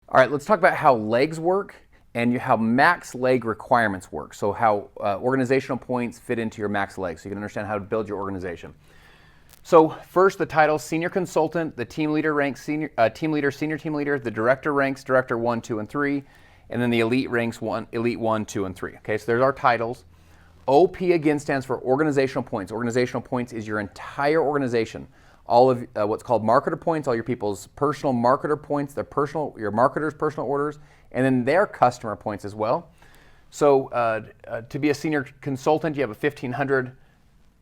All right, let's talk about how legs work and how max leg requirements work. So how organizational points fit into your max legs, so you can understand how to build your organization. So first, the title: senior consultant. The team leader ranks senior team leader, senior team leader. The director ranks director 1, 2, and 3, and then the elite ranks elite 1, 2, and 3. Okay, so there's our titles. OP again stands for organizational points. Organizational points is your entire organization. All of what's called marketer points, all your people's personal marketer points, your marketers' personal orders, and then their customer points as well. So to be a senior consultant, you have a 1,500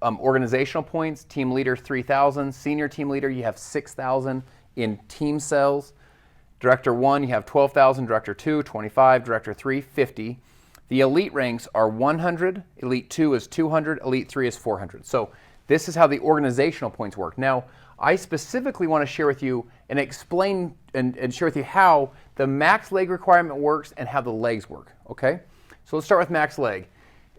organizational points. Team leader, 3,000. Senior team leader, you have 6,000 in team cells. Director 1, you have 12,000. Director 2, 25. Director 3, 50. The elite ranks are 100. Elite 2 is 200. Elite 3 is 400. So this is how the organizational points work. Now, I specifically want to share with you and explain and share with you how the max leg requirement works and how the legs work, okay? So let's start with max leg.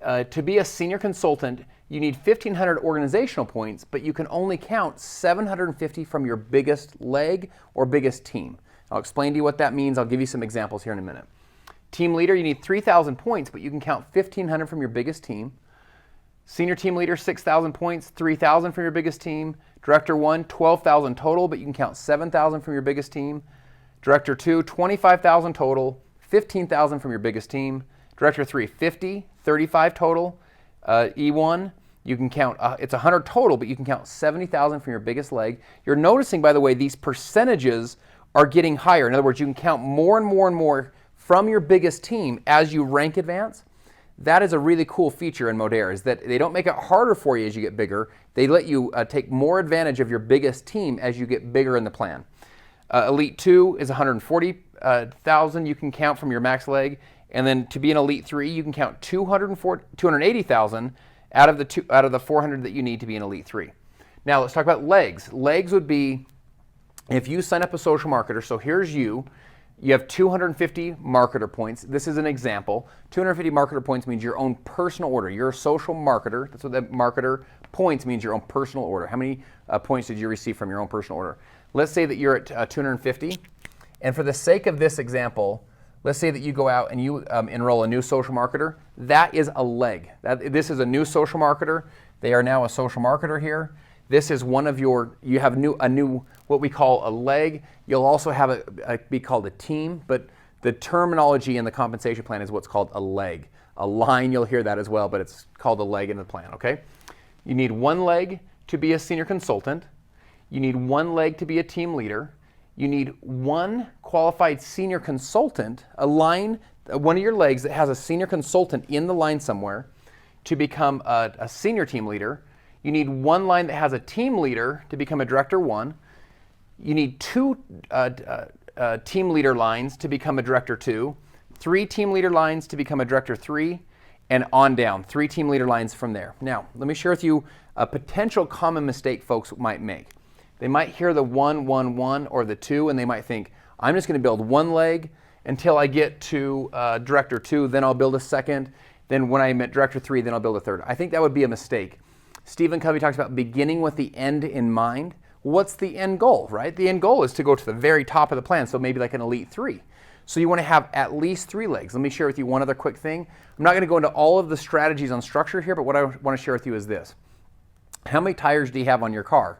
To be a senior consultant, you need 1,500 organizational points, but you can only count 750 from your biggest leg or biggest team. I'll explain to you what that means. I'll give you some examples here in a minute. Team leader, you need 3,000 points, but you can count 1,500 from your biggest team. Senior team leader, 6,000 points, 3,000 from your biggest team. Director 1, 12,000 total, but you can count 7,000 from your biggest team. Director 2, 25,000 total, 15,000 from your biggest team. Director 3, 50, 35 total. E1, you can count, it's 100 total, but you can count 70,000 from your biggest leg. You're noticing, by the way, these percentages are getting higher. In other words, you can count more and more and more from your biggest team as you rank advance. That is a really cool feature in Modere, is that they don't make it harder for you as you get bigger. They let you take more advantage of your biggest team as you get bigger in the plan. Elite 2 is 140,000 you can count from your max leg. And then to be an Elite 3, you can count 280,000 out of the 400 that you need to be an Elite 3. Now let's talk about legs. Legs would be if you sign up a social marketer. So here's you. You have 250 marketer points. This is an example. 250 marketer points means your own personal order. You're a social marketer. That's what that marketer points means, your own personal order. How many points did you receive from your own personal order? Let's say that you're at 250. And for the sake of this example, let's say that you go out and you enroll a new social marketer. That is a leg. This is a new social marketer. They are now a social marketer here. This is one of your, you have a new what we call a leg. You'll also have it be called a team, but the terminology in the compensation plan is what's called a leg. A line, you'll hear that as well, but it's called a leg in the plan, okay? You need one leg to be a senior consultant. You need one leg to be a team leader. You need one qualified senior consultant, a line, one of your legs that has a senior consultant in the line somewhere to become a senior team leader. You need one line that has a team leader to become a director 1. You need 2 team leader lines to become a director 2, 3 team leader lines to become a director 3, and on down, 3 team leader lines from there. Now, let me share with you a potential common mistake folks might make. They might hear the 1, 1, 1 or the 2, and they might think, I'm just going to build one leg until I get to director 2, then I'll build a second. Then when I'm at director 3, then I'll build a third. I think that would be a mistake. Stephen Covey talks about beginning with the end in mind. What's the end goal, right? The end goal is to go to the very top of the plan, so maybe like an Elite 3. So you want to have at least 3 legs. Let me share with you one other quick thing. I'm not going to go into all of the strategies on structure here, but what I want to share with you is this. How many tires do you have on your car?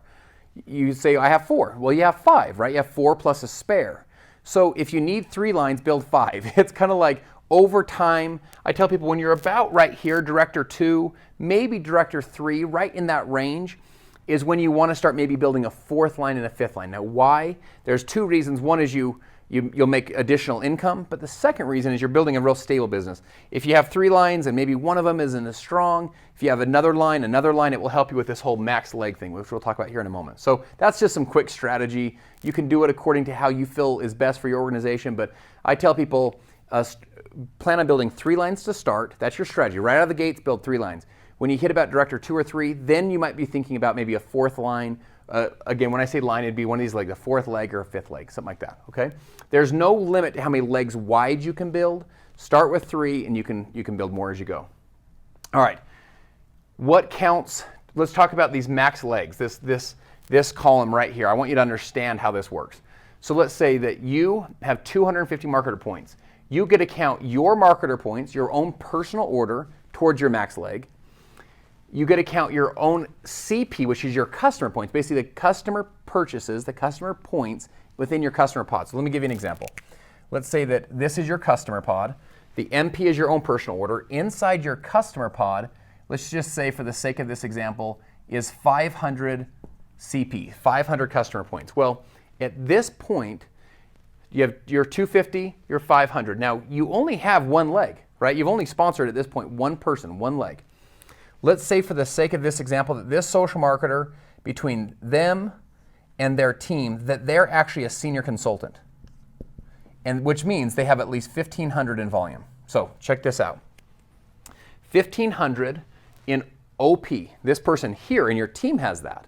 You say, I have 4. Well, you have 5, right? You have 4 plus a spare. So if you need 3 lines, build 5. It's kind of like over time. I tell people when you're about right here, director 2, maybe director 3, right in that range, is when you want to start maybe building a 4th line and a 5th line. Now, why? There's 2 reasons. One is you'll make additional income, but the second reason is you're building a real stable business. If you have 3 lines and maybe one of them isn't as strong, if you have another line, it will help you with this whole max leg thing, which we'll talk about here in a moment. So that's just some quick strategy. You can do it according to how you feel is best for your organization, but I tell people plan on building 3 lines to start. That's your strategy. Right out of the gates, build 3 lines. When you hit about director 2 or 3, then you might be thinking about maybe a 4th line. Again, when I say line, it'd be one of these legs, a 4th leg or a 5th leg, something like that, okay? There's no limit to how many legs wide you can build. Start with 3 and you can build more as you go. All right, what counts? Let's talk about these max legs, this column right here. I want you to understand how this works. So let's say that you have 250 marketer points. You get to count your marketer points, your own personal order, towards your max leg. You get to count your own CP, which is your customer points, basically the customer purchases, the customer points within your customer pod. So let me give you an example. Let's say that this is your customer pod. The MP is your own personal order. Inside your customer pod, let's just say for the sake of this example, is 500 CP, 500 customer points. Well, at this point, you have your 250, your 500. Now, you only have one leg, right? You've only sponsored at this point one person, one leg. Let's say for the sake of this example that this social marketer, between them and their team, that they're actually a senior consultant, and which means they have at least 1,500 in volume. So check this out. 1,500 in OP. This person here in your team has that.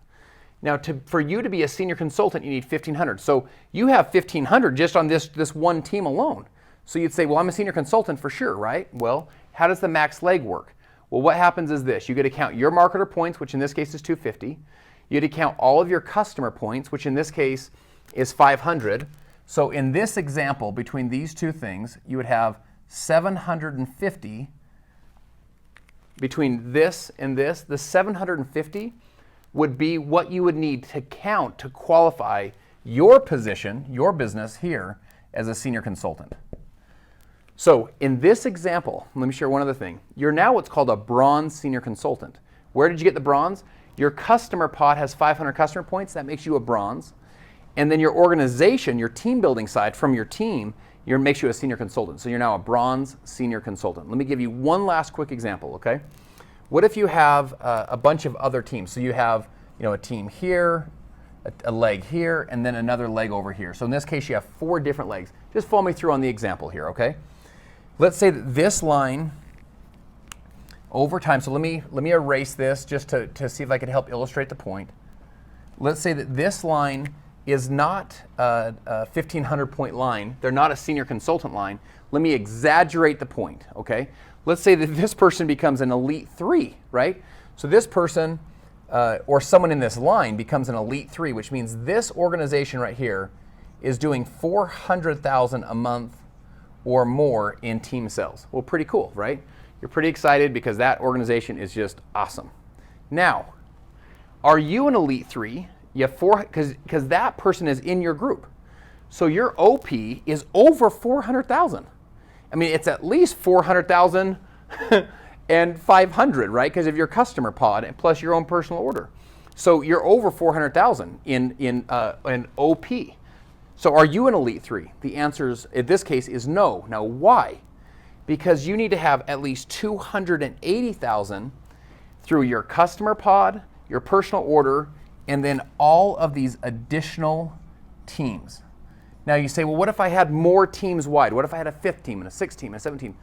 Now, for you to be a senior consultant, you need 1,500. So you have 1,500 just on this one team alone. So you'd say, well, I'm a senior consultant for sure, right? Well, how does the max leg work? Well, what happens is this. You get to count your marketer points, which in this case is 250. You get to count all of your customer points, which in this case is 500. So in this example, between these two things, you would have 750. Between this and this, the 750 would be what you would need to count to qualify your position, your business here as a senior consultant. So in this example, let me share one other thing. You're now what's called a bronze senior consultant. Where did you get the bronze? Your customer pod has 500 customer points. That makes you a bronze. And then your organization, your team building side from your team, makes you a senior consultant. So you're now a bronze senior consultant. Let me give you one last quick example, okay? What if you have a bunch of other teams? So you have, a team here, a leg here, and then another leg over here. So in this case, you have 4 different legs. Just follow me through on the example here, okay? Let's say that this line over time, so let me erase this just to see if I can help illustrate the point. Let's say that this line is not a 1,500 point line. They're not a senior consultant line. Let me exaggerate the point, okay? Let's say that this person becomes an elite 3, right? So this person or someone in this line becomes an elite 3, which means this organization right here is doing 400,000 a month or more in team sales. Well, pretty cool, right? You're pretty excited because that organization is just awesome. Now, are you an elite 3? You have 4, because that person is in your group. So your OP is over 400,000. I mean, it's at least 400,000 and 500, right? Because of your customer pod and plus your own personal order. So you're over 400,000 in OP. So are you an elite 3? The answer is, in this case, is no. Now, why? Because you need to have at least 280,000 through your customer pod, your personal order, and then all of these additional teams. Now you say, well, what if I had more teams wide? What if I had a 5th team and a 6th team and a 7th team?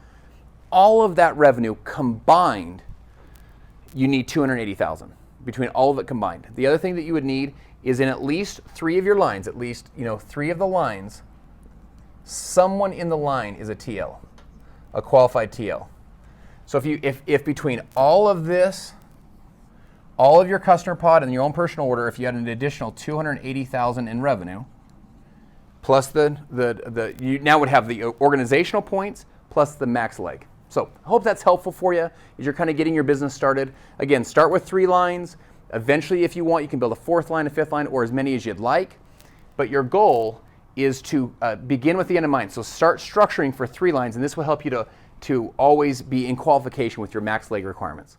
All of that revenue combined, you need 280,000 between all of it combined. The other thing that you would need is in at least 3 of your lines, at least 3 of the lines, someone in the line is a TL, a qualified TL. So if between all of this, all of your customer pod and your own personal order, if you had an additional 280,000 in revenue, plus you now would have the organizational points plus the max leg. So I hope that's helpful for you as you're kind of getting your business started. Again, start with 3 lines. Eventually, if you want, you can build a 4th line, a 5th line, or as many as you'd like. But your goal is to begin with the end in mind. So start structuring for 3 lines, and this will help you to always be in qualification with your max leg requirements.